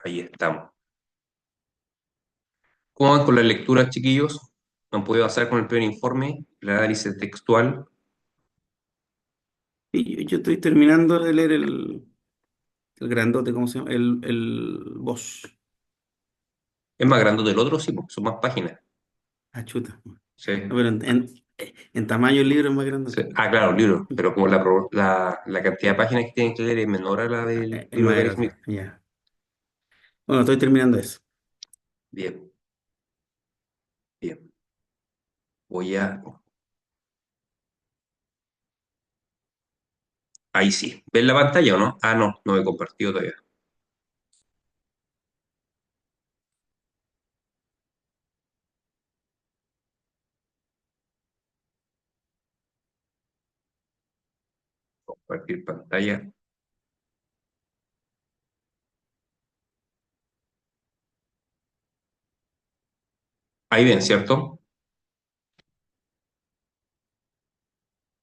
Ahí estamos. ¿Cómo van con las lecturas, chiquillos? ¿No han podido hacer con el primer informe, el análisis textual? Y yo estoy terminando de leer el grandote, ¿cómo se llama? El Bosch. Es más grande del otro, sí, pues, son más páginas. Ah, chuta. Sí, No, pero en tamaño el libro es más sí. grandote. Ah, claro, un libro, pero como la cantidad de páginas que tienen que leer es menor a la del Es libro más de Gary Smith. grande, ya. Bueno, estoy terminando eso. Bien, bien. Voy a... Ahí sí. ¿Ven la pantalla o no? Ah, no, no he compartido todavía. Compartir pantalla. Ahí ven, ¿cierto?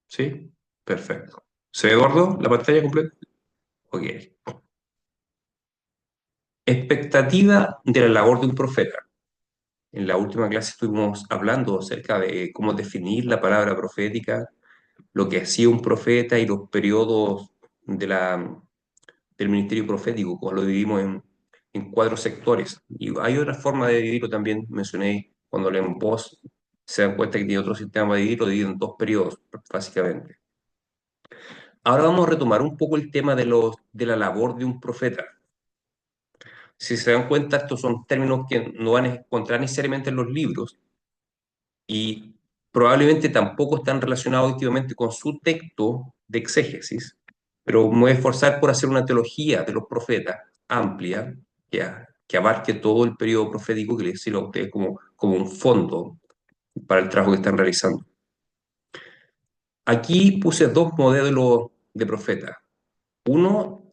Sí, perfecto. ¿Se ve gordo la pantalla completa? Ok. Expectativa de la labor de un profeta. En la última clase estuvimos hablando acerca de cómo definir la palabra profética, lo que hacía un profeta y los periodos de del ministerio profético, como lo dividimos en cuatro sectores. Y hay otra forma de dividirlo también, mencioné cuando leen Voz, se dan cuenta que tiene otro sistema para dividirlo, divide en dos periodos, básicamente. Ahora vamos a retomar un poco el tema de la labor de un profeta. Si se dan cuenta, estos son términos que no van a encontrar necesariamente en los libros, y probablemente tampoco están relacionados últimamente con su texto de exégesis, pero me voy a esforzar por hacer una teología de los profetas amplia, que abarque todo el periodo profético, que les sirva a ustedes como un fondo para el trabajo que están realizando. Aquí puse dos modelos de profetas. Uno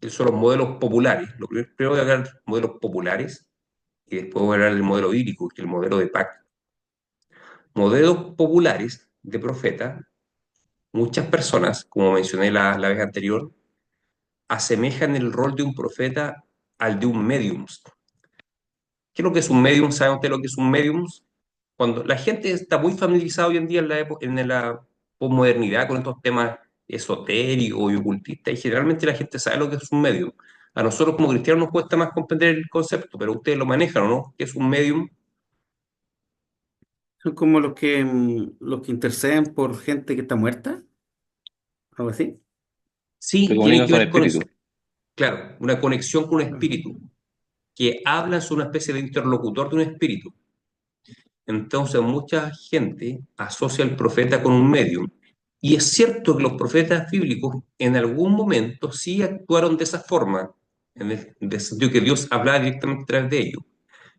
son los modelos populares. Lo primero voy a hablar de modelos populares y después voy a hablar del modelo bíblico, que es el modelo de Pac. Modelos populares de profeta. Muchas personas, como mencioné la vez anterior, asemejan el rol de un profeta al de un medium. ¿Qué es lo que es un medium? ¿Saben ustedes lo que es un medium? Cuando la gente está muy familiarizada hoy en día en la posmodernidad con estos temas esotéricos y ocultistas, y generalmente la gente sabe lo que es un medium. A nosotros como cristianos nos cuesta más comprender el concepto, pero ustedes lo manejan, ¿o no? ¿Qué es un medium? Son como los que interceden por gente que está muerta, algo así. Se Sí, tiene comunican que con ver con espíritu. eso. Claro, una conexión con un Ah. espíritu, que hablan son una especie de interlocutor de un espíritu. Entonces, mucha gente asocia al profeta con un medium. Y es cierto que los profetas bíblicos en algún momento sí actuaron de esa forma, en el sentido que Dios hablaba directamente a través de ellos.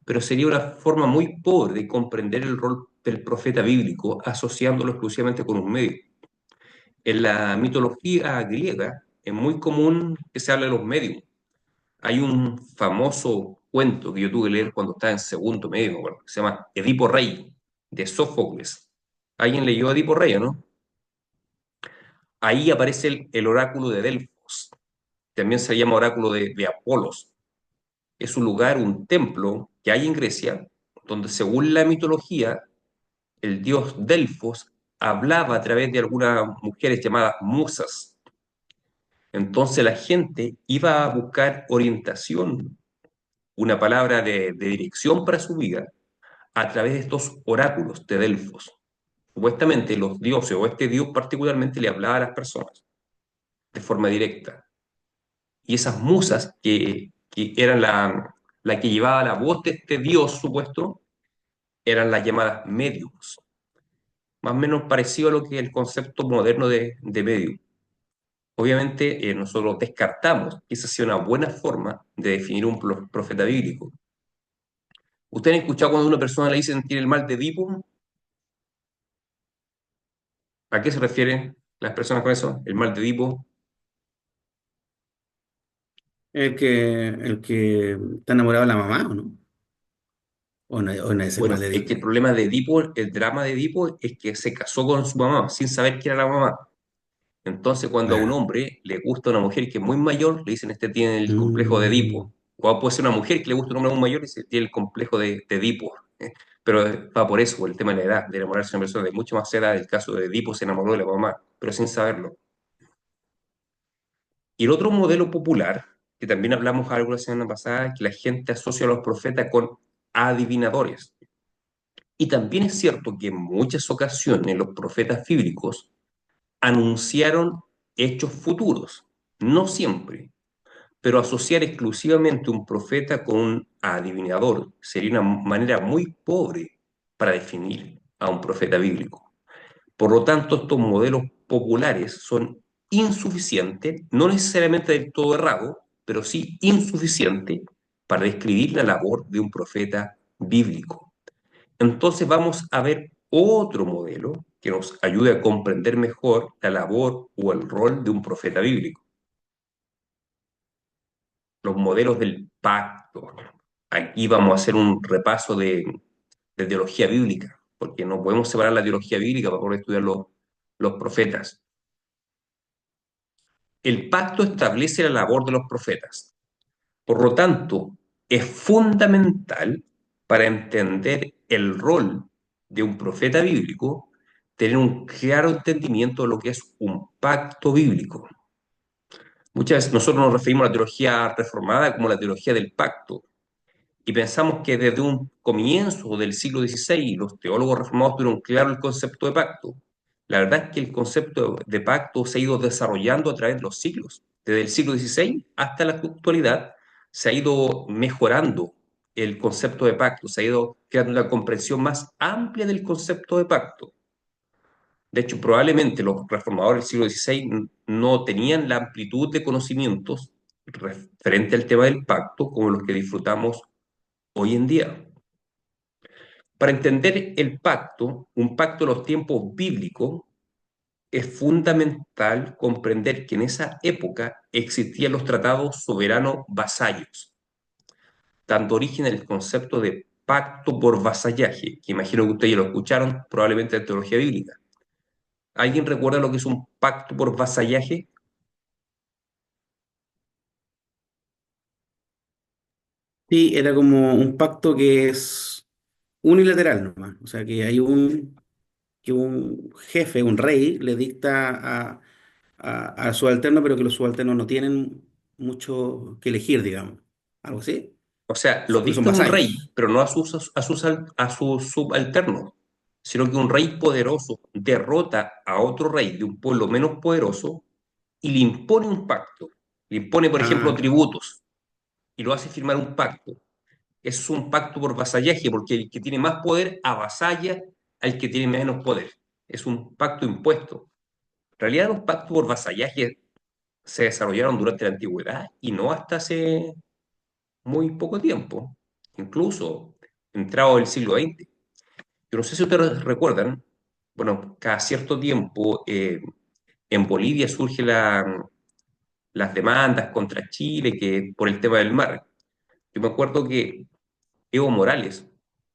Pero sería una forma muy pobre de comprender el rol del profeta bíblico asociándolo exclusivamente con un medio. En la mitología griega es muy común que se hable de los medios. Hay un famoso cuento que yo tuve que leer cuando estaba en segundo medio, me acuerdo, que se llama Edipo Rey, de Sófocles. ¿Alguien leyó Edipo Rey, o no? Ahí aparece el oráculo de Delfos. También se llama oráculo de Apolos. Es un lugar, un templo que hay en Grecia, donde según la mitología, el dios Delfos hablaba a través de algunas mujeres llamadas musas. Entonces la gente iba a buscar orientación, una palabra de dirección para su vida a través de estos oráculos de Delfos. Supuestamente los dioses o este dios particularmente le hablaba a las personas de forma directa. Y esas musas que eran la que llevaba la voz de este dios supuesto, eran las llamadas mediums. Más o menos parecido a lo que es el concepto moderno de medium. Obviamente nosotros descartamos que esa sea una buena forma de definir un profeta bíblico. ¿Ustedes han escuchado cuando a una persona le dicen tiene el mal de Edipo? ¿A qué se refieren las personas con eso? El mal de Edipo. El que está enamorado de la mamá, ¿o no? O no es el mal Bueno, de es que el Edipo. problema de Edipo, el drama de Edipo, es que se casó con su mamá sin saber quién era la mamá. Entonces, cuando a un Ah. hombre le gusta una mujer que es muy mayor, le dicen este tiene el complejo de Mm, Edipo. O puede ser una mujer que le gusta un hombre aún mayor y tiene el complejo de Edipo. Pero va por eso, por el tema de la edad, de enamorarse de una persona de mucho más edad. El caso de Edipo se enamoró de la mamá, pero sin saberlo. Y el otro modelo popular, que también hablamos algo la semana pasada, es que la gente asocia a los profetas con adivinadores. Y también es cierto que en muchas ocasiones los profetas bíblicos anunciaron hechos futuros. No siempre, pero asociar exclusivamente un profeta con un adivinador sería una manera muy pobre para definir a un profeta bíblico. Por lo tanto, estos modelos populares son insuficientes, no necesariamente del todo errados, pero sí insuficientes para describir la labor de un profeta bíblico. Entonces vamos a ver otro modelo que nos ayude a comprender mejor la labor o el rol de un profeta bíblico. Los modelos del pacto. Aquí vamos a hacer un repaso de teología bíblica, porque no podemos separar la teología bíblica para poder estudiar los profetas. El pacto establece la labor de los profetas. Por lo tanto, es fundamental para entender el rol de un profeta bíblico tener un claro entendimiento de lo que es un pacto bíblico. Muchas veces nosotros nos referimos a la teología reformada como la teología del pacto, y pensamos que desde un comienzo del siglo XVI los teólogos reformados tuvieron claro el concepto de pacto. La verdad es que el concepto de pacto se ha ido desarrollando a través de los siglos. Desde el siglo XVI hasta la actualidad se ha ido mejorando el concepto de pacto, se ha ido creando una comprensión más amplia del concepto de pacto. De hecho, probablemente los reformadores del siglo XVI no tenían la amplitud de conocimientos referente al tema del pacto como los que disfrutamos hoy en día. Para entender el pacto, un pacto de los tiempos bíblicos, es fundamental comprender que en esa época existían los tratados soberanos vasallos, dando origen al concepto de pacto por vasallaje, que imagino que ustedes ya lo escucharon probablemente en teología bíblica. ¿Alguien recuerda lo que es un pacto por vasallaje? Sí, era como un pacto que es unilateral nomás. O sea, que un jefe, un rey, le dicta a subalterno, pero que los subalternos no tienen mucho que elegir, digamos. Algo así. O sea, lo Porque son dicta un rey, vasallos. pero no a sus subalternos, sino que un rey poderoso derrota a otro rey de un pueblo menos poderoso y le impone un pacto. Le impone, por ejemplo, Ah, tributos y lo hace firmar un pacto. Eso es un pacto por vasallaje, porque el que tiene más poder avasalla al que tiene menos poder. Es un pacto impuesto. En realidad, los pactos por vasallaje se desarrollaron durante la antigüedad y no hasta hace muy poco tiempo, incluso entrado el siglo XX. Yo no sé si ustedes recuerdan, bueno, cada cierto tiempo en Bolivia surgen las demandas contra Chile que, por el tema del mar. Yo me acuerdo que Evo Morales,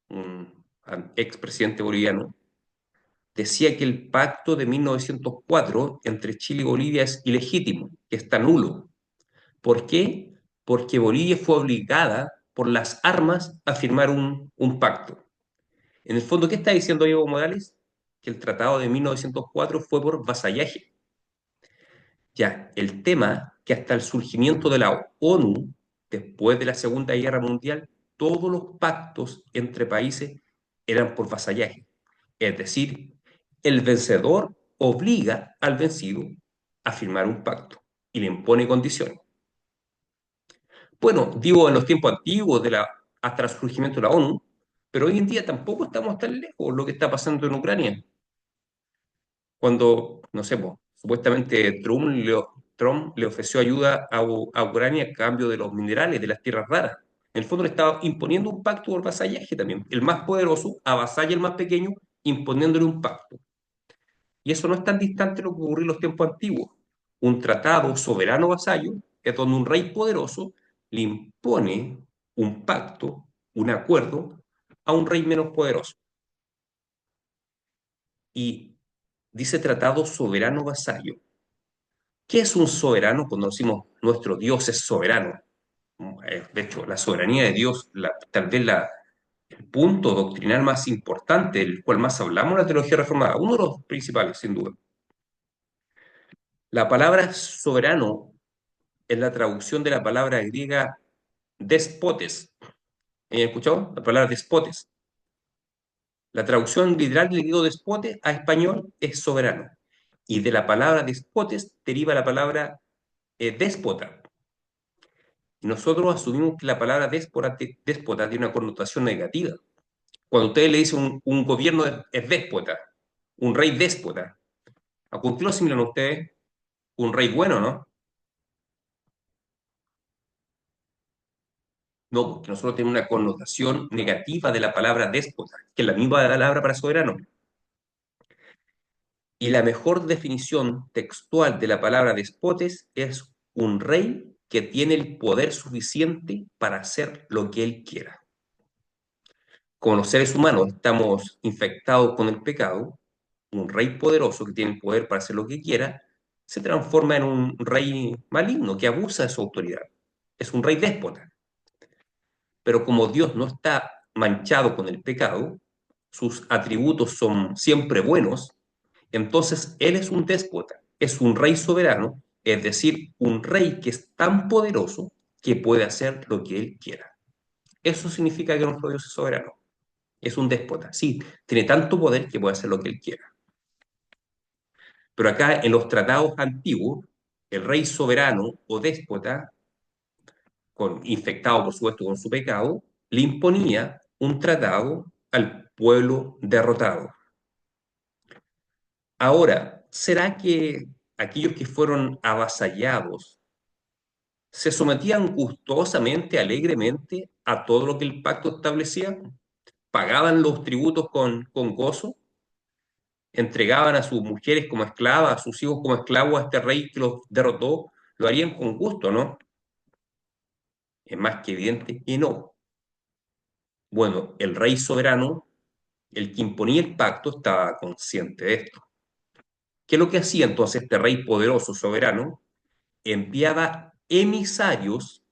un expresidente boliviano, decía que el pacto de 1904 entre Chile y Bolivia es ilegítimo, que está nulo. ¿Por qué? Porque Bolivia fue obligada por las armas a firmar un pacto. En el fondo, ¿qué está diciendo Evo Morales? Que el tratado de 1904 fue por vasallaje. Ya, el tema que hasta el surgimiento de la ONU, después de la Segunda Guerra Mundial, todos los pactos entre países eran por vasallaje. Es decir, el vencedor obliga al vencido a firmar un pacto y le impone condiciones. Bueno, digo en los tiempos antiguos, hasta el surgimiento de la ONU, pero hoy en día tampoco estamos tan lejos de lo que está pasando en Ucrania. Cuando, no sé, po, supuestamente Trump le ofreció ayuda a Ucrania a cambio de los minerales, de las tierras raras. En el fondo le estaba imponiendo un pacto por vasallaje también. El más poderoso avasalla al más pequeño imponiéndole un pacto. Y eso no es tan distante de lo que ocurrió en los tiempos antiguos. Un tratado soberano vasallo es donde un rey poderoso le impone un pacto, un acuerdo, a un rey menos poderoso. Y dice tratado soberano vasallo. ¿Qué es un soberano cuando decimos nuestro Dios es soberano? De hecho, la soberanía de Dios, tal vez el punto doctrinal más importante, del cual más hablamos en la teología reformada, uno de los principales, sin duda. La palabra soberano es la traducción de la palabra griega despotes. ¿Han escuchado? La palabra despotes. La traducción literal del griego despote a español es soberano. Y de la palabra despotes deriva la palabra déspota. Y nosotros asumimos que la palabra déspota tiene una connotación negativa. Cuando usted le dice un gobierno es déspota, un rey déspota, ¿a con qué lo asimilan ustedes? Un rey bueno, ¿no? No, porque nosotros tenemos una connotación negativa de la palabra déspota, que es la misma palabra para soberano. Y la mejor definición textual de la palabra despotes es un rey que tiene el poder suficiente para hacer lo que él quiera. Como los seres humanos estamos infectados con el pecado, un rey poderoso que tiene el poder para hacer lo que quiera, se transforma en un rey maligno que abusa de su autoridad. Es un rey déspota. Pero como Dios no está manchado con el pecado, sus atributos son siempre buenos, entonces Él es un déspota, es un rey soberano, es decir, un rey que es tan poderoso que puede hacer lo que Él quiera. Eso significa que nuestro Dios es soberano. Es un déspota, sí, tiene tanto poder que puede hacer lo que Él quiera. Pero acá en los tratados antiguos, el rey soberano o déspota, infectado por supuesto con su pecado, le imponía un tratado al pueblo derrotado. Ahora, ¿será que aquellos que fueron avasallados se sometían gustosamente, alegremente a todo lo que el pacto establecía? ¿Pagaban los tributos con gozo? ¿Entregaban a sus mujeres como esclavas, a sus hijos como esclavos a este rey que los derrotó? Lo harían con gusto, ¿no? Es más que evidente que no. Bueno, el rey soberano, el que imponía el pacto, estaba consciente de esto. ¿Qué es lo que hacía entonces este rey poderoso, soberano? Enviaba emisarios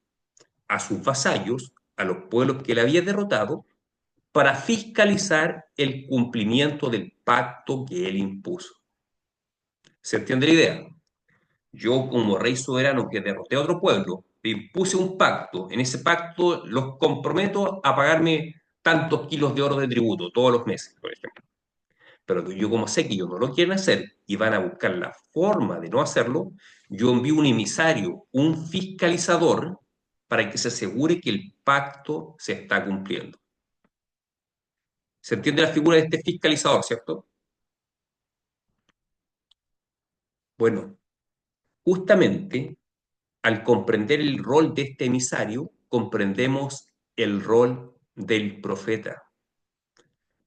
a sus vasallos, a los pueblos que él había derrotado, para fiscalizar el cumplimiento del pacto que él impuso. ¿Se entiende la idea? Yo, como rey soberano que derroté a otro pueblo, le impuse un pacto. En ese pacto los comprometo a pagarme tantos kilos de oro de tributo todos los meses, por ejemplo. Pero yo, como sé que ellos no lo quieren hacer y van a buscar la forma de no hacerlo, yo envío un emisario, un fiscalizador, para que se asegure que el pacto se está cumpliendo. ¿Se entiende la figura de este fiscalizador, cierto? Bueno, justamente al comprender el rol de este emisario, comprendemos el rol del profeta,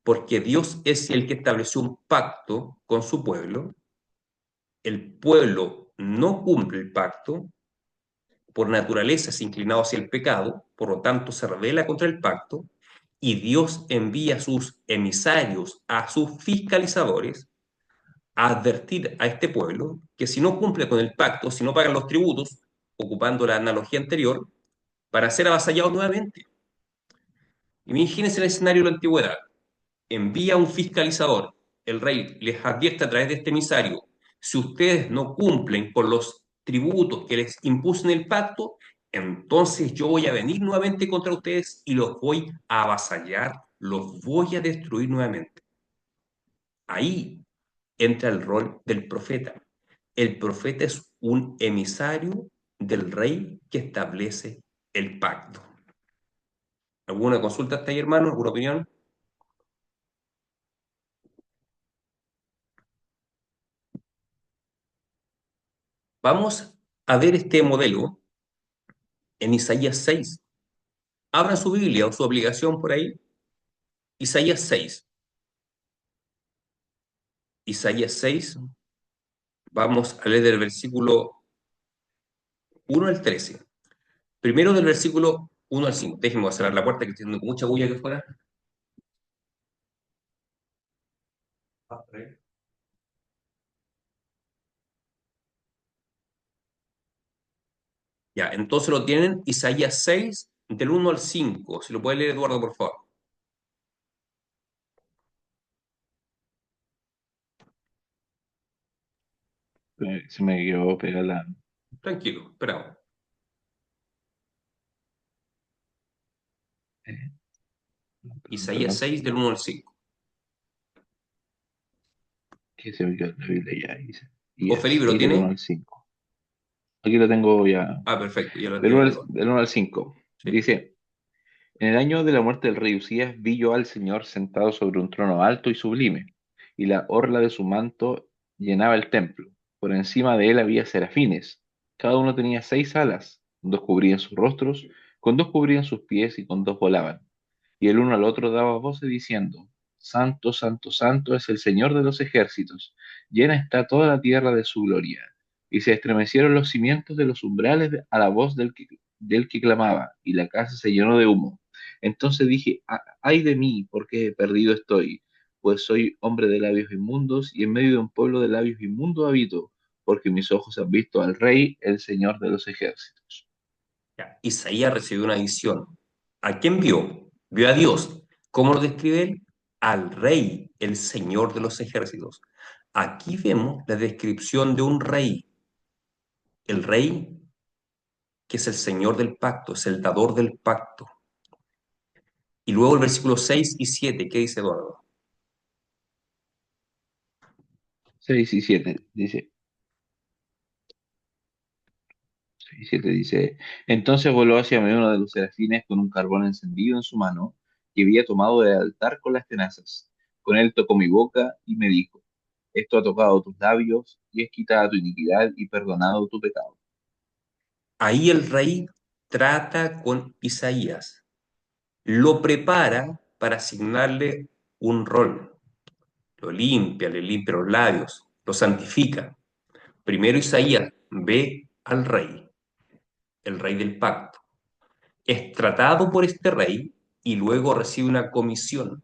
porque Dios es el que estableció un pacto con su pueblo, el pueblo no cumple el pacto, por naturaleza es inclinado hacia el pecado, por lo tanto se rebela contra el pacto, y Dios envía a sus emisarios, a sus fiscalizadores, a advertir a este pueblo que si no cumple con el pacto, si no pagan los tributos, ocupando la analogía anterior, para ser avasallados nuevamente. Imagínense el escenario de la antigüedad. Envía un fiscalizador, el rey les advierte a través de este emisario, si ustedes no cumplen con los tributos que les impuso en el pacto, entonces yo voy a venir nuevamente contra ustedes y los voy a avasallar, los voy a destruir nuevamente. Ahí entra el rol del profeta. El profeta es un emisario del rey que establece el pacto. ¿Alguna consulta hasta ahí, hermano? ¿Alguna opinión? Vamos a ver este modelo en Isaías 6. Abran su Biblia o su obligación por ahí. Isaías 6. Isaías 6. Vamos a leer del versículo 1 al 13. Primero del versículo 1 al 5. Déjenme cerrar la puerta que estoy teniendo mucha bulla aquí fuera. Ya, entonces lo tienen Isaías 6 del 1 al 5. Si lo puede leer Eduardo, por favor. Se me quedó pegada la... Tranquilo, esperamos. eh, perdón, Isaías perdón, 6 del 1 al 5. que se me quedó la Biblia ya, dice. Y ¿O es Felipe lo 6 del uno tiene? al 5. Aquí lo tengo ya. Ah, perfecto, ya lo Del tiene 1 ahí, al, Eduardo. del 1 al 5. Sí. Dice, en el año de la muerte del rey Usías vi yo al Señor sentado sobre un trono alto y sublime, y la orla de su manto llenaba el templo. Por encima de él había serafines. Cada uno tenía 6 alas, con dos cubrían sus rostros, con dos cubrían sus pies y con dos volaban. Y el uno al otro daba voces diciendo, Santo, Santo, Santo es el Señor de los ejércitos, llena está toda la tierra de su gloria. Y se estremecieron los cimientos de los umbrales a la voz del que clamaba, y la casa se llenó de humo. Entonces dije, Ay de mí, porque perdido estoy, pues soy hombre de labios inmundos, y en medio de un pueblo de labios inmundos habito, porque mis ojos han visto al Rey, el Señor de los ejércitos. Ya. Isaías recibió una visión. ¿A quién vio? Vio a Dios. ¿Cómo lo describe él? Al rey, el señor de los ejércitos. Aquí vemos la descripción de un rey. El rey que es el señor del pacto, es el dador del pacto. Y luego el versículo 6 y 7, ¿qué dice Eduardo? 6 y 7 dice, 7 dice, entonces voló hacia mí uno de los serafines con un carbón encendido en su mano, que había tomado del altar con las tenazas. Con él tocó mi boca y me dijo, esto ha tocado tus labios y es quitada tu iniquidad y perdonado tu pecado. Ahí el rey trata con Isaías, lo prepara para asignarle un rol, lo limpia, le limpia los labios, lo santifica. Primero Isaías ve al rey, el rey del pacto, es tratado por este rey y luego recibe una comisión.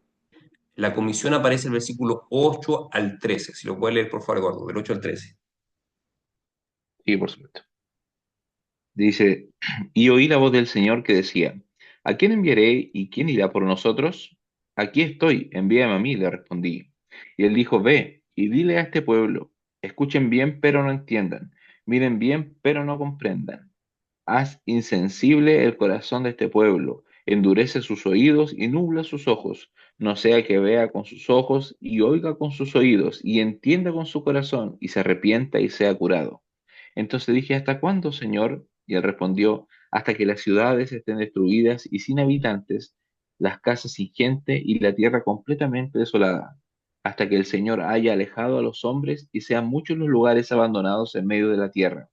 La comisión aparece en el versículo 8 al 13. Si lo puede leer, por favor, Eduardo, del 8 al 13. Sí, por supuesto. Dice, y oí la voz del Señor que decía, ¿a quién enviaré y quién irá por nosotros? Aquí estoy, envíame a mí, le respondí. Y él dijo, ve y dile a este pueblo, escuchen bien, pero no entiendan, miren bien, pero no comprendan. Haz insensible el corazón de este pueblo, endurece sus oídos y nubla sus ojos, no sea que vea con sus ojos y oiga con sus oídos y entienda con su corazón y se arrepienta y sea curado. Entonces dije, ¿hasta cuándo, Señor? Y él respondió, hasta que las ciudades estén destruidas y sin habitantes, las casas sin gente y la tierra completamente desolada, hasta que el Señor haya alejado a los hombres y sean muchos los lugares abandonados en medio de la tierra.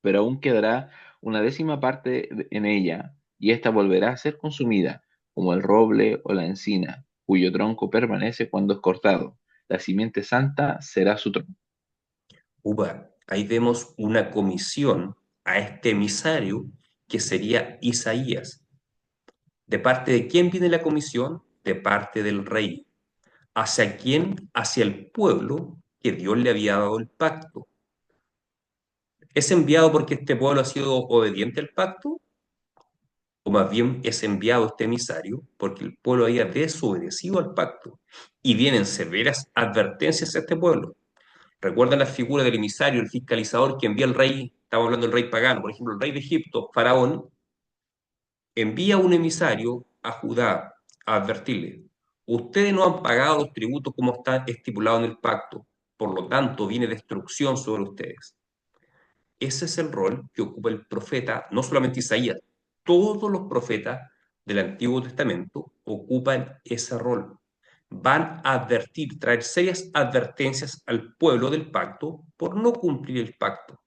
Pero aún quedará una décima parte en ella, y ésta volverá a ser consumida, como el roble o la encina, cuyo tronco permanece cuando es cortado. La simiente santa será su tronco. Ahí vemos una comisión a este emisario que sería Isaías. ¿De parte de quién viene la comisión? De parte del rey. ¿Hacia quién? Hacia el pueblo que Dios le había dado el pacto. ¿Es enviado porque este pueblo ha sido obediente al pacto? ¿O más bien es enviado este emisario porque el pueblo había desobedecido al pacto? Y vienen severas advertencias a este pueblo. ¿Recuerdan la figura del emisario, el fiscalizador que envía al rey? Estamos hablando del rey pagano, por ejemplo, el rey de Egipto, Faraón, envía un emisario a Judá a advertirle, ustedes no han pagado los tributos como está estipulado en el pacto, por lo tanto viene destrucción sobre ustedes. Ese es el rol que ocupa el profeta, no solamente Isaías, todos los profetas del Antiguo Testamento ocupan ese rol. Van a advertir, traer serias advertencias al pueblo del pacto por no cumplir el pacto.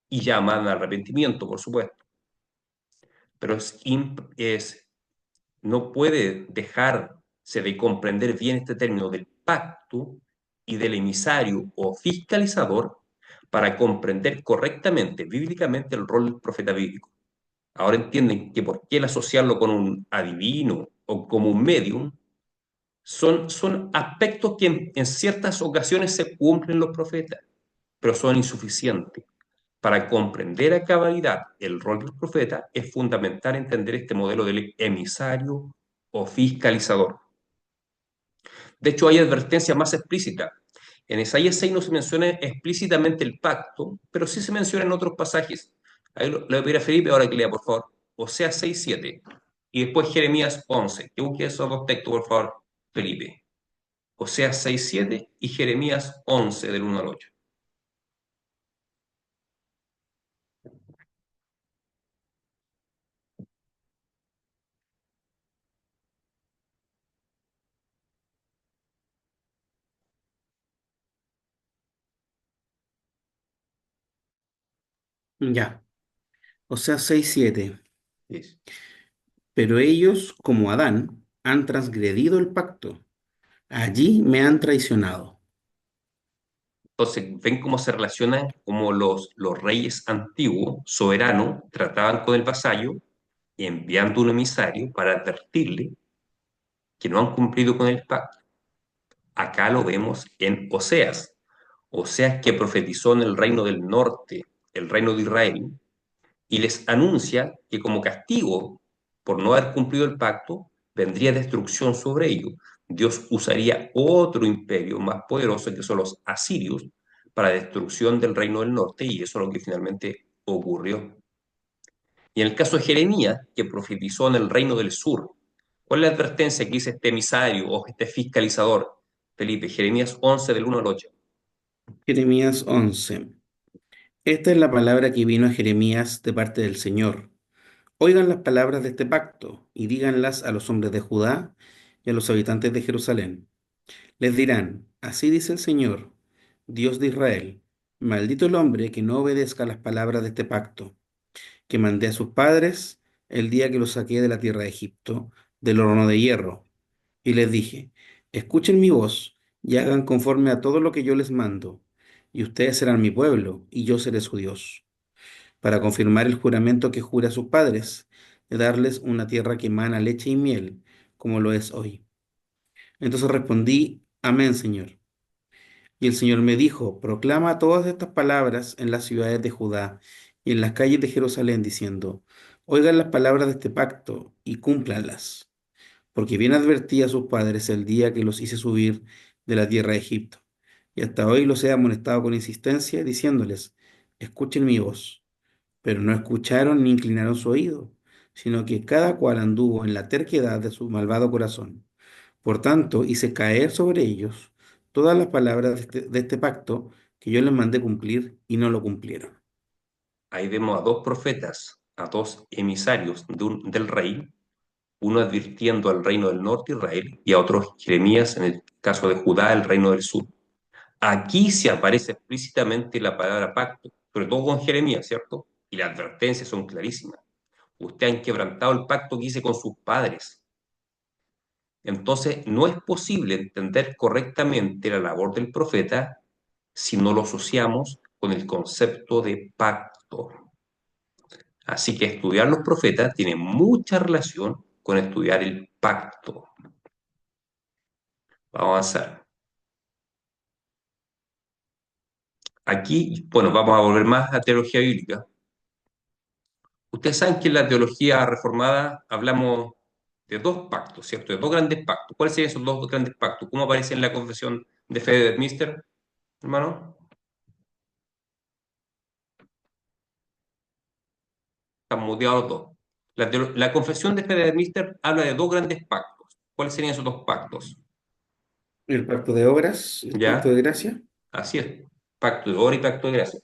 Y llaman al arrepentimiento, por supuesto. Pero no puede dejarse de comprender bien este término del pacto y del emisario o fiscalizador para comprender correctamente, bíblicamente, el rol del profeta bíblico. Ahora entienden que por qué el asociarlo con un adivino o como un medium son aspectos que en ciertas ocasiones se cumplen los profetas, pero son insuficientes. Para comprender a cabalidad el rol del profeta, es fundamental entender este modelo del emisario o fiscalizador. De hecho, hay advertencia más explícita. En Isaías 6 no se menciona explícitamente el pacto, pero sí se menciona en otros pasajes. Ahí le voy a pedir a Felipe ahora que lea, por favor. Oseas 6, 7. Y después Jeremías 11. Que busque esos dos textos, por favor, Felipe. Oseas 6, 7 y Jeremías 11, del 1 al 8. Ya. O sea, 6:7. Yes. Pero ellos, como Adán, han transgredido el pacto. Allí me han traicionado. Entonces, ven cómo se relacionan, como los reyes antiguos, soberanos, trataban con el vasallo, enviando un emisario para advertirle que no han cumplido con el pacto. Acá lo vemos en Oseas. Oseas que profetizó en el reino del norte, el reino de Israel, y les anuncia que como castigo por no haber cumplido el pacto, vendría destrucción sobre ellos. Dios usaría otro imperio más poderoso, que son los asirios, para destrucción del reino del norte, y eso es lo que finalmente ocurrió. Y en el caso de Jeremías, que profetizó en el reino del sur, ¿cuál es la advertencia que dice este emisario o este fiscalizador? Felipe, Jeremías 11, del 1 al 8. Jeremías 11. Esta es la palabra que vino a Jeremías de parte del Señor. Oigan las palabras de este pacto y díganlas a los hombres de Judá y a los habitantes de Jerusalén. Les dirán, así dice el Señor, Dios de Israel, maldito el hombre que no obedezca las palabras de este pacto, que mandé a sus padres el día que los saqué de la tierra de Egipto, del horno de hierro. Y les dije, escuchen mi voz y hagan conforme a todo lo que yo les mando, y ustedes serán mi pueblo, y yo seré su Dios, para confirmar el juramento que jura a sus padres, de darles una tierra que emana leche y miel, como lo es hoy. Entonces respondí, amén, Señor. Y el Señor me dijo, proclama todas estas palabras en las ciudades de Judá y en las calles de Jerusalén, diciendo, oigan las palabras de este pacto y cúmplanlas, porque bien advertí a sus padres el día que los hice subir de la tierra de Egipto, y hasta hoy los he amonestado con insistencia, diciéndoles, escuchen mi voz, pero no escucharon ni inclinaron su oído, sino que cada cual anduvo en la terquedad de su malvado corazón. Por tanto, hice caer sobre ellos todas las palabras de este pacto que yo les mandé cumplir y no lo cumplieron. Ahí vemos a dos profetas, a dos emisarios del rey, uno advirtiendo al reino del norte, Israel, y a otro Jeremías, en el caso de Judá, el reino del sur. Aquí se aparece explícitamente la palabra pacto, sobre todo con Jeremías, ¿cierto? Y las advertencias son clarísimas. Usted ha quebrantado el pacto que hice con sus padres. Entonces, no es posible entender correctamente la labor del profeta si no lo asociamos con el concepto de pacto. Así que estudiar los profetas tiene mucha relación con estudiar el pacto. Vamos a avanzar. Aquí, bueno, vamos a volver más a teología bíblica. Ustedes saben que en la teología reformada hablamos de dos pactos, ¿cierto? De dos grandes pactos. ¿Cuáles serían esos dos grandes pactos? ¿Cómo aparece en la confesión de fe de Westminster, hermano? Están muteados los dos. La confesión de fe de Westminster habla de dos grandes pactos. ¿Cuáles serían esos dos pactos? El pacto de obras, el pacto de ¿Ya? gracia. Así es. Pacto de obra y pacto de gracia.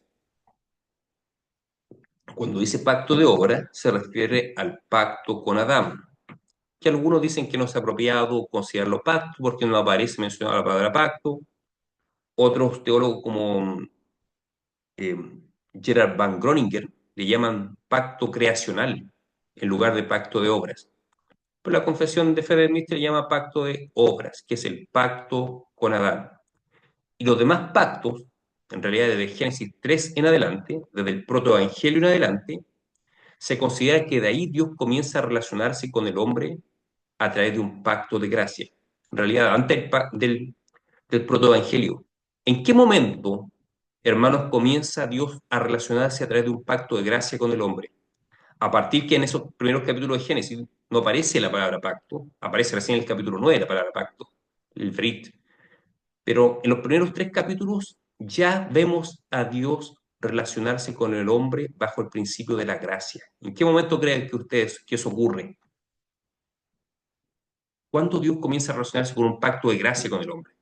Cuando dice pacto de obra, se refiere al pacto con Adán, que algunos dicen que no es apropiado considerarlo pacto porque no aparece mencionada la palabra pacto. Otros teólogos como eh, Gerard Van Groningen le llaman pacto creacional en lugar de pacto de obras. Pero la confesión de fe de Mister llama pacto de obras, que es el pacto con Adán. Y los demás pactos, en realidad desde Génesis 3 en adelante, desde el protoevangelio en adelante, se considera que de ahí Dios comienza a relacionarse con el hombre a través de un pacto de gracia. En realidad, antes del protoevangelio, ¿en qué momento hermanos, comienza Dios a relacionarse a través de un pacto de gracia con el hombre. A partir que en esos primeros capítulos de Génesis no aparece la palabra pacto, aparece recién en el capítulo 9 la palabra pacto, el Brit, pero en los primeros tres capítulos ya vemos a Dios relacionarse con el hombre bajo el principio de la gracia. ¿En qué momento creen que ustedes que eso ocurre? ¿Cuándo Dios comienza a relacionarse con un pacto de gracia con el hombre?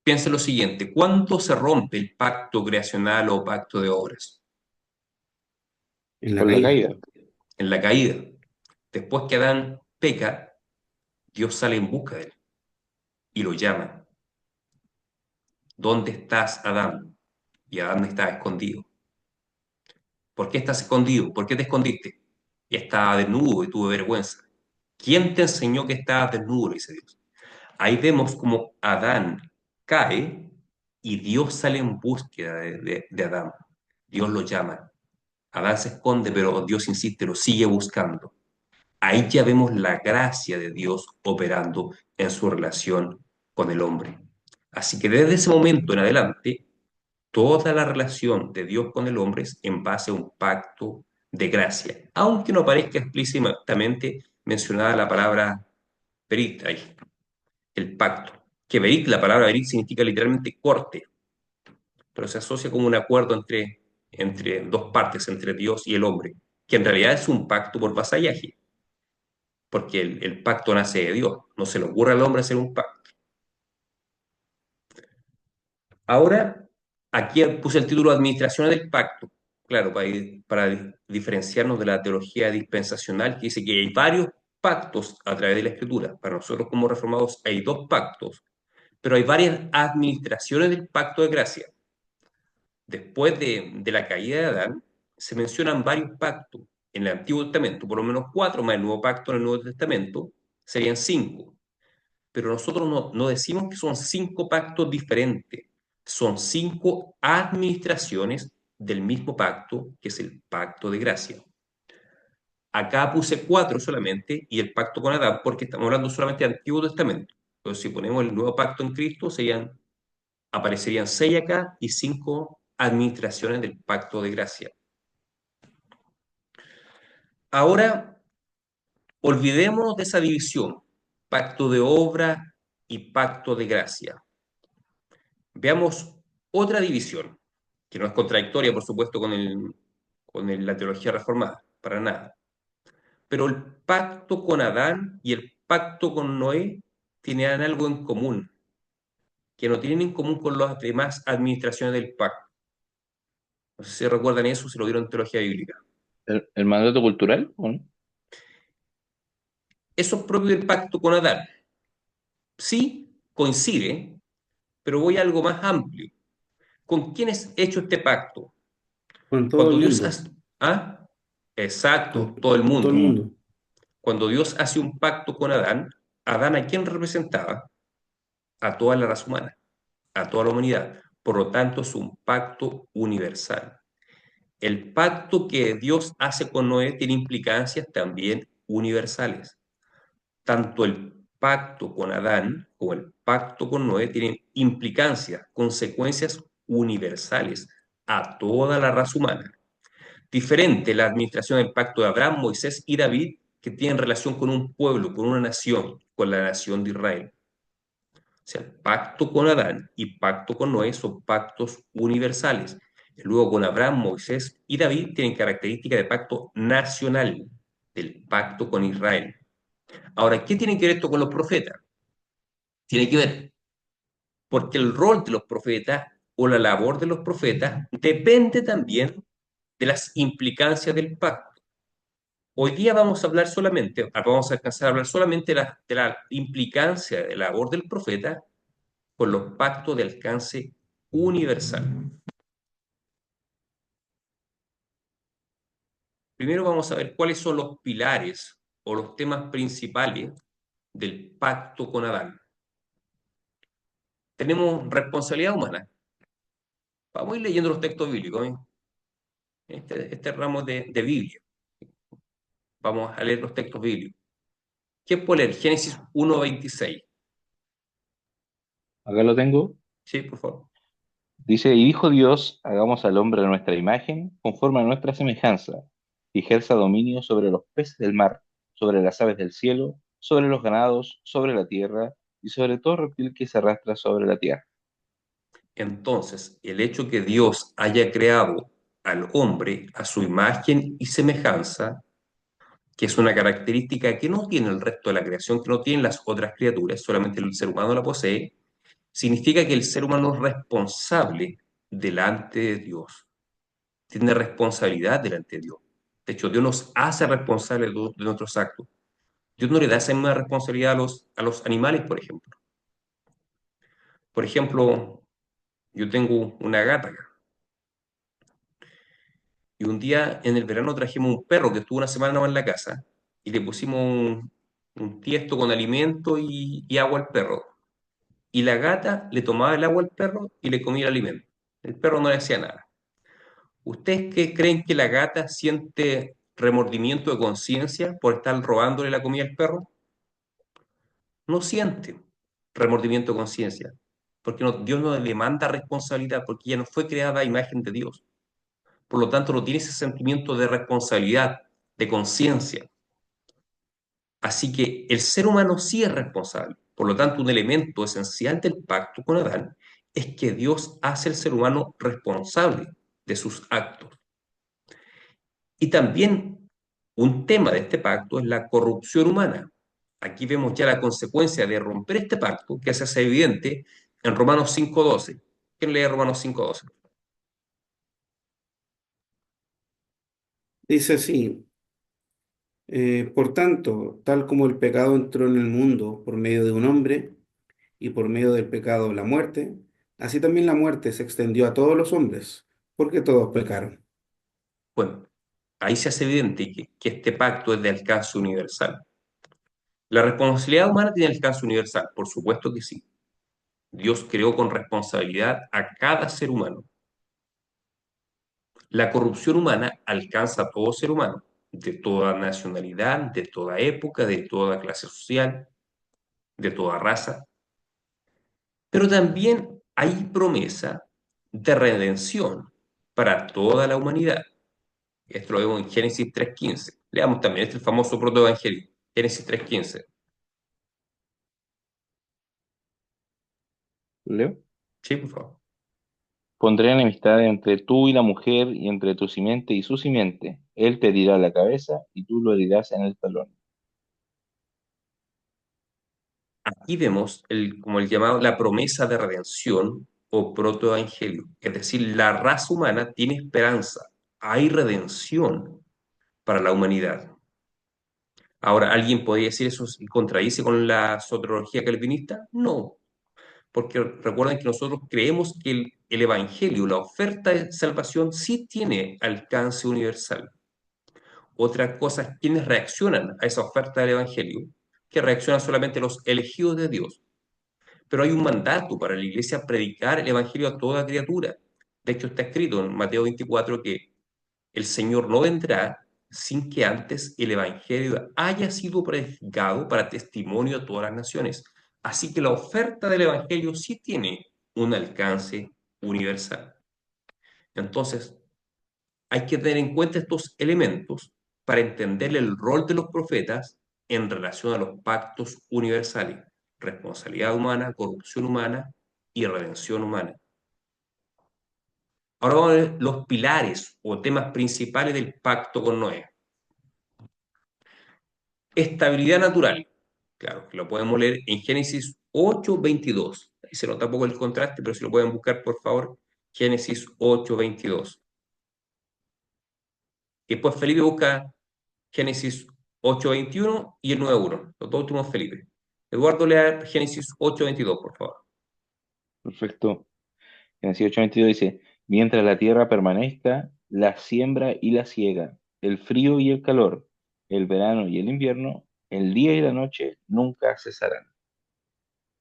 Piensa lo siguiente, ¿cuándo se rompe el pacto creacional o pacto de obras? En la Con la caída. caída. En la caída. Después que Adán peca, Dios sale en busca de él y lo llama. ¿Dónde estás, Adán? Y Adán está escondido. ¿Por qué estás escondido? ¿Por qué te escondiste? Y estaba desnudo y tuve vergüenza. ¿Quién te enseñó que estabas desnudo? Le dice Dios. Ahí vemos como Adán cae y Dios sale en búsqueda de Adán. Dios lo llama. Adán se esconde, pero Dios insiste, lo sigue buscando. Ahí ya vemos la gracia de Dios operando en su relación con el hombre. Así que desde ese momento en adelante, toda la relación de Dios con el hombre es en base a un pacto de gracia, aunque no aparezca explícitamente mencionada la palabra berit ahí, el pacto. Que berit, la palabra berit significa literalmente corte, pero se asocia como un acuerdo entre dos partes, entre Dios y el hombre, que en realidad es un pacto por vasallaje, porque el pacto nace de Dios, no se le ocurre al hombre hacer un pacto. Ahora, aquí puse el título Administración del Pacto, claro, para diferenciarnos de la teología dispensacional que dice que hay varios pactos a través de la Escritura. Para nosotros como reformados hay dos pactos, pero hay varias administraciones del pacto de gracia. Después de la caída de Adán, se mencionan varios pactos en el Antiguo Testamento, por lo menos cuatro más el Nuevo Pacto en el Nuevo Testamento, serían cinco. Pero nosotros no decimos que son cinco pactos diferentes, son cinco administraciones del mismo pacto, que es el pacto de gracia. Acá puse cuatro solamente y el pacto con Adán porque estamos hablando solamente del Antiguo Testamento. Entonces, si ponemos el nuevo pacto en Cristo, aparecerían seis acá y cinco administraciones del pacto de gracia. Ahora, olvidémonos de esa división, pacto de obra y pacto de gracia. Veamos otra división, que no es contradictoria, por supuesto, la teología reformada, para nada. Pero el pacto con Adán y el pacto con Noé tienen algo en común, que no tienen en común con las demás administraciones del pacto. No sé si recuerdan eso, si lo vieron en teología bíblica. ¿El mandato cultural? ¿O no? Eso es propio del pacto con Adán. Sí, coincide, pero voy a algo más amplio. ¿Con quién es hecho este pacto? Con todo el Cuando Dios mundo. hace... ¿Ah? Exacto, todo el Con todo el mundo. mundo. Cuando Dios hace un pacto con Adán, ¿Adán a quién representaba? A toda la raza humana, a toda la humanidad. Por lo tanto, es un pacto universal. El pacto que Dios hace con Noé tiene implicancias también universales. Tanto el pacto con Adán como el pacto con Noé tienen implicancias, consecuencias universales a toda la raza humana. Diferente la administración del pacto de Abraham, Moisés y David, que tienen relación con un pueblo, con una nación, con la nación de Israel. O sea, el pacto con Adán y pacto con Noé son pactos universales. Luego con Abraham, Moisés y David tienen características de pacto nacional, del pacto con Israel. Ahora, ¿qué tiene que ver esto con los profetas? Tiene que ver porque el rol de los profetas o la labor de los profetas depende también de las implicancias del pacto. Hoy día vamos a alcanzar a hablar solamente de la implicancia de la labor del profeta con los pactos de alcance universal. Primero vamos a ver cuáles son los pilares o los temas principales del pacto con Adán. Tenemos responsabilidad humana. Vamos a ir leyendo los textos bíblicos, ¿eh? Este ramo de Biblia. Vamos a leer los textos bíblicos. ¿Qué puede leer? Génesis 1:26. Acá lo tengo. Sí, por favor. Dice, y dijo Dios, hagamos al hombre a nuestra imagen, conforme a nuestra semejanza, y ejerza dominio sobre los peces del mar, sobre las aves del cielo, sobre los ganados, sobre la tierra, y sobre todo reptil que se arrastra sobre la tierra. Entonces, el hecho que Dios haya creado al hombre a su imagen y semejanza, que es una característica que no tiene el resto de la creación, que no tienen las otras criaturas, solamente el ser humano la posee, significa que el ser humano es responsable delante de Dios, tiene responsabilidad delante de Dios. De hecho, Dios nos hace responsables de nuestros actos. Dios no le da esa misma responsabilidad a los animales, por ejemplo. Por ejemplo, yo tengo una gata acá. Y un día en el verano trajimos un perro que estuvo una semana nomás en la casa y le pusimos un tiesto con alimento y agua al perro. Y la gata le tomaba el agua al perro y le comía el alimento. El perro no le hacía nada. ¿Ustedes qué creen que la gata siente remordimiento de conciencia por estar robándole la comida al perro? No siente remordimiento de conciencia, porque Dios no le manda responsabilidad, porque ella no fue creada a imagen de Dios. Por lo tanto, no tiene ese sentimiento de responsabilidad, de conciencia. Así que el ser humano sí es responsable. Por lo tanto, un elemento esencial del pacto con Adán es que Dios hace al ser humano responsable de sus actos. Y también un tema de este pacto es la corrupción humana. Aquí vemos ya la consecuencia de romper este pacto, que se hace evidente en Romanos 5:12. ¿Quién lee Romanos 5:12? Dice así, por tanto, tal como el pecado entró en el mundo por medio de un hombre, y por medio del pecado la muerte, así también la muerte se extendió a todos los hombres, porque todos pecaron. Bueno, ahí se hace evidente que este pacto es de alcance universal. La responsabilidad humana tiene alcance universal, por supuesto que sí. Dios creó con responsabilidad a cada ser humano. La corrupción humana alcanza a todo ser humano, de toda nacionalidad, de toda época, de toda clase social, de toda raza. Pero también hay promesa de redención para toda la humanidad. Esto lo vemos en Génesis 3:15. Leamos también este famoso protoevangelio, Génesis 3:15. ¿Leo? Sí, por favor. Pondré enemistad entre tú y la mujer y entre tu simiente y su simiente. Él te herirá la cabeza y tú lo herirás en el talón. Aquí vemos como el llamado la promesa de redención o protoevangelio. Es decir, la raza humana tiene esperanza. Hay redención para la humanidad. Ahora, ¿alguien podría decir eso y contradice con la soteriología calvinista? No, porque recuerden que nosotros creemos que el evangelio, la oferta de salvación, sí tiene alcance universal. Otra cosa es quienes reaccionan a esa oferta del evangelio, que reaccionan solamente los elegidos de Dios. Pero hay un mandato para la iglesia predicar el evangelio a toda criatura. De hecho, está escrito en Mateo 24 que el Señor no vendrá sin que antes el evangelio haya sido predicado para testimonio a todas las naciones. Así que la oferta del evangelio sí tiene un alcance universal. Entonces, hay que tener en cuenta estos elementos para entender el rol de los profetas en relación a los pactos universales: responsabilidad humana, corrupción humana y redención humana. Ahora vamos a ver los pilares o temas principales del pacto con Noé. Estabilidad natural. Claro, que lo podemos leer en Génesis 8:22. Ahí se nota poco el contraste, pero si lo pueden buscar, por favor, Génesis 8:22. Y después Felipe busca Génesis 8:21 y el 9:1. Los dos últimos Felipe. Eduardo, lea Génesis 8:22, por favor. Perfecto. Génesis 8:22 dice, mientras la tierra permanezca, la siembra y la siega, el frío y el calor, el verano y el invierno, el día y la noche nunca cesarán.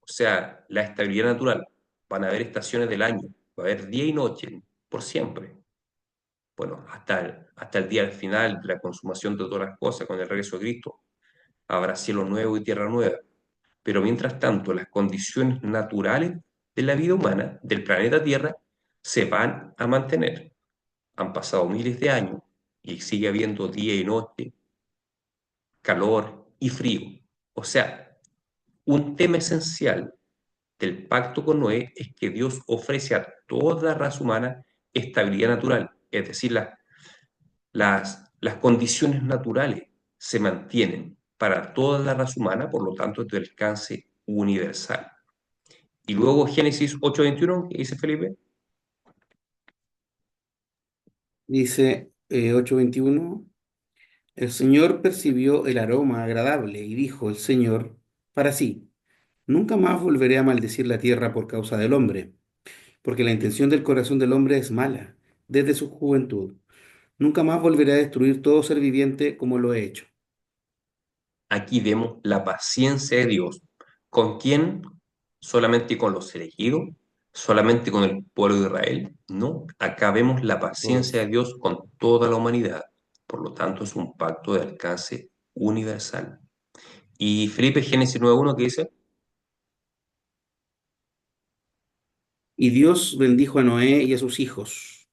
O sea, la estabilidad natural. Van a haber estaciones del año. Va a haber día y noche, por siempre. Bueno, hasta el día final de la consumación de todas las cosas, con el regreso de Cristo. Habrá cielo nuevo y tierra nueva. Pero mientras tanto, las condiciones naturales de la vida humana del planeta Tierra se van a mantener. Han pasado miles de años y sigue habiendo día y noche, calor y frío. O sea, un tema esencial del pacto con Noé es que Dios ofrece a toda la raza humana estabilidad natural, es decir, las condiciones naturales se mantienen para toda la raza humana, por lo tanto, es de alcance universal. Y luego Génesis 8:21, ¿qué dice Felipe? Dice 8:21, el Señor percibió el aroma agradable y dijo el Señor para sí, nunca más volveré a maldecir la tierra por causa del hombre, porque la intención del corazón del hombre es mala desde su juventud. Nunca más volveré a destruir todo ser viviente como lo he hecho. Aquí vemos la paciencia de Dios. ¿Con quién? ¿Solamente con los elegidos? ¿Solamente con el pueblo de Israel? No, acá vemos la paciencia de Todos. Dios con toda la humanidad. Por lo tanto, es un pacto de alcance universal. Y Felipe, Génesis 9:1, ¿qué dice? Y Dios bendijo a Noé y a sus hijos,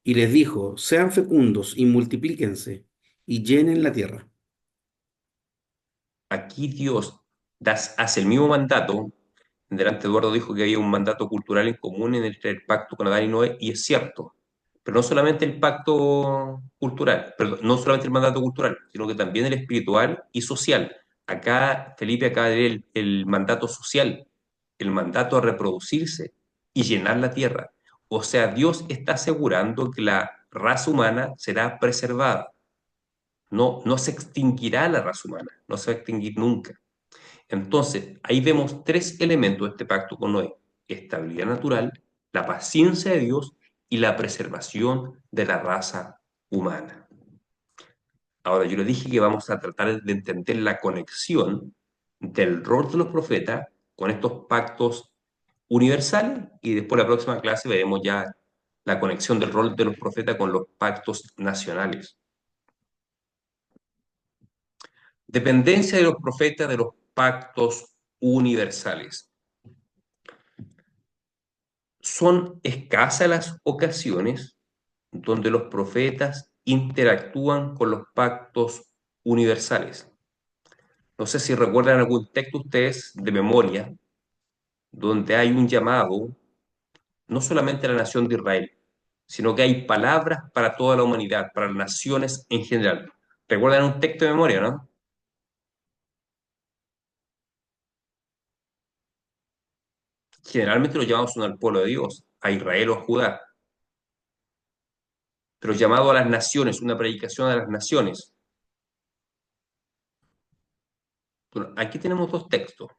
y les dijo, sean fecundos y multiplíquense, y llenen la tierra. Aquí Dios hace el mismo mandato. Delante Eduardo dijo que había un mandato cultural en común entre el pacto con Adán y Noé, y es cierto. Pero no solamente el pacto cultural, perdón, no solamente el mandato cultural, sino que también el espiritual y social. Acá Felipe acaba de ver el mandato social, el mandato a reproducirse y llenar la tierra. O sea, Dios está asegurando que la raza humana será preservada. No, no se extinguirá la raza humana, no se va a extinguir nunca. Entonces, ahí vemos tres elementos de este pacto con Noé: estabilidad natural, la paciencia de Dios y la preservación de la raza humana. Ahora, yo le dije que vamos a tratar de entender la conexión del rol de los profetas con estos pactos universales, y después la próxima clase veremos ya la conexión del rol de los profetas con los pactos nacionales. Dependencia de los profetas de los pactos universales. Son escasas las ocasiones donde los profetas interactúan con los pactos universales. No sé si recuerdan algún texto ustedes de memoria donde hay un llamado no solamente a la nación de Israel, sino que hay palabras para toda la humanidad, para las naciones en general. ¿Recuerdan un texto de memoria, no? Generalmente los llamados son al pueblo de Dios, a Israel o a Judá, pero llamado a las naciones, una predicación a las naciones. Bueno, aquí tenemos dos textos.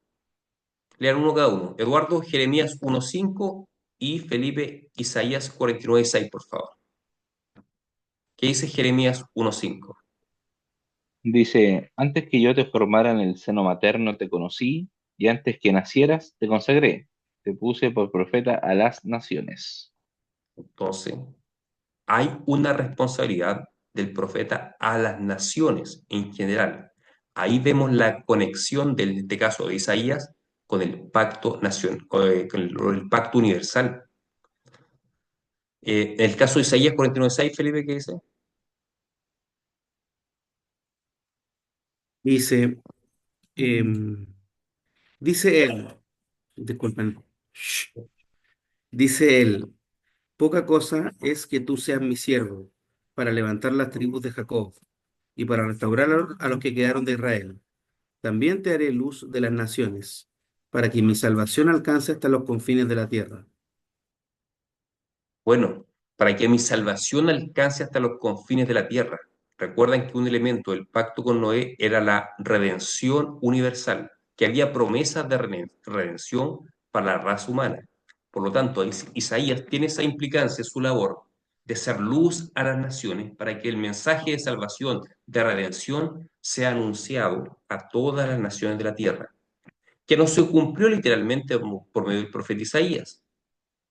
Lean uno cada uno. Eduardo, Jeremías 1:5 y Felipe, Isaías 49:6, por favor. ¿Qué dice Jeremías 1:5? Dice, antes que yo te formara en el seno materno te conocí, y antes que nacieras te consagré, te puse por profeta a las naciones. Entonces, hay una responsabilidad del profeta a las naciones en general. Ahí vemos la conexión en este caso de Isaías con el pacto con el pacto universal. En el caso de Isaías 49:6, Felipe, ¿qué dice? Dice, em, dice él, disculpen, shh, dice él, poca cosa es que tú seas mi siervo para levantar las tribus de Jacob y para restaurar a los que quedaron de Israel. También te haré luz de las naciones, para que mi salvación alcance hasta los confines de la tierra. Bueno, para que mi salvación alcance hasta los confines de la tierra. Recuerdan que un elemento del pacto con Noé era la redención universal, que había promesas de redención para la raza humana. Por lo tanto, Isaías tiene esa implicancia en su labor de ser luz a las naciones para que el mensaje de salvación, de redención, sea anunciado a todas las naciones de la tierra, que no se cumplió literalmente por medio del profeta Isaías,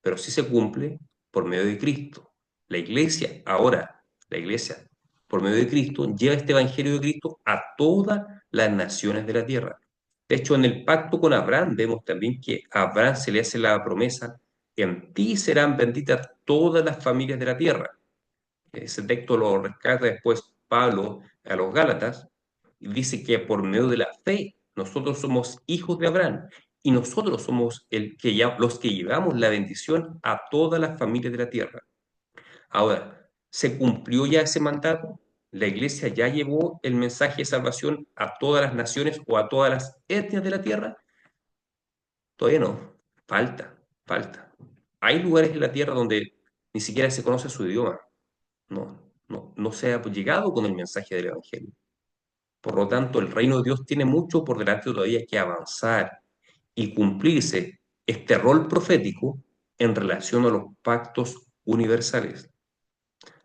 pero sí se cumple por medio de Cristo. La iglesia, ahora, la iglesia, por medio de Cristo, lleva este evangelio de Cristo a todas las naciones de la tierra. De hecho, en el pacto con Abraham vemos también que a Abraham se le hace la promesa, en ti serán benditas todas las familias de la tierra. Ese texto lo rescata después Pablo a los Gálatas y dice que por medio de la fe nosotros somos hijos de Abraham y nosotros somos los que llevamos la bendición a todas las familias de la tierra. Ahora, ¿se cumplió ya ese mandato? ¿La iglesia ya llevó el mensaje de salvación a todas las naciones o a todas las etnias de la tierra? Todavía no. Falta, falta. Hay lugares en la tierra donde ni siquiera se conoce su idioma. No se ha llegado con el mensaje del Evangelio. Por lo tanto, el reino de Dios tiene mucho por delante todavía que avanzar y cumplirse este rol profético en relación a los pactos universales.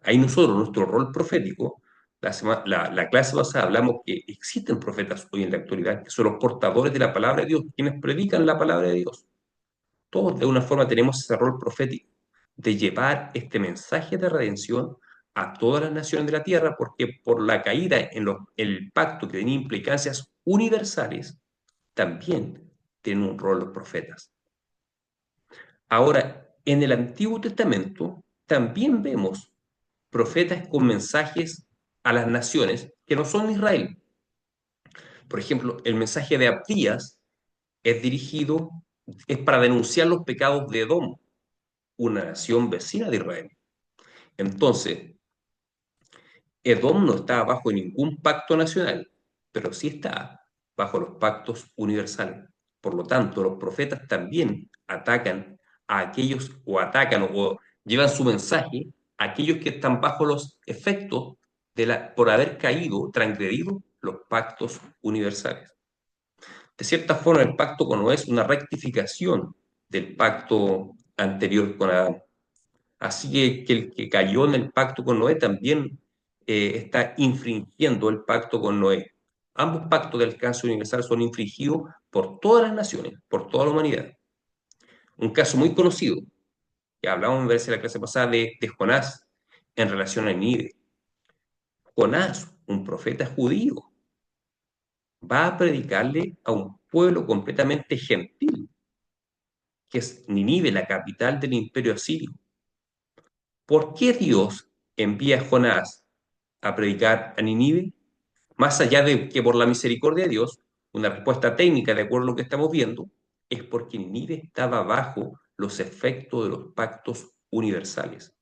Ahí nosotros, nuestro rol profético, la clase pasada hablamos que existen profetas hoy en la actualidad que son los portadores de la palabra de Dios, quienes predican la palabra de Dios. Todos de una forma tenemos ese rol profético de llevar este mensaje de redención a todas las naciones de la tierra, porque por la caída en el pacto que tenía implicancias universales, también tienen un rol los profetas. Ahora, en el Antiguo Testamento también vemos profetas con mensajes a las naciones que no son de Israel. Por ejemplo, el mensaje de Abdías es para denunciar los pecados de Edom, una nación vecina de Israel. Entonces, Edom no está bajo ningún pacto nacional, pero sí está bajo los pactos universales. Por lo tanto, los profetas también atacan a aquellos, o atacan o llevan su mensaje a aquellos que están bajo los efectos por haber caído, transgredido los pactos universales. De cierta forma, el pacto con Noé es una rectificación del pacto anterior con Adán. Así que el que cayó en el pacto con Noé también está infringiendo el pacto con Noé. Ambos pactos de alcance universal son infringidos por todas las naciones, por toda la humanidad. Un caso muy conocido, que hablamos, me parece, en la clase pasada de Jonás en relación a Nínive. Jonás, un profeta judío, va a predicarle a un pueblo completamente gentil, que es Nínive, la capital del imperio asirio. ¿Por qué Dios envía a Jonás a predicar a Nínive? Más allá de que por la misericordia de Dios, una respuesta técnica de acuerdo a lo que estamos viendo, es porque Nínive estaba bajo los efectos de los pactos universales.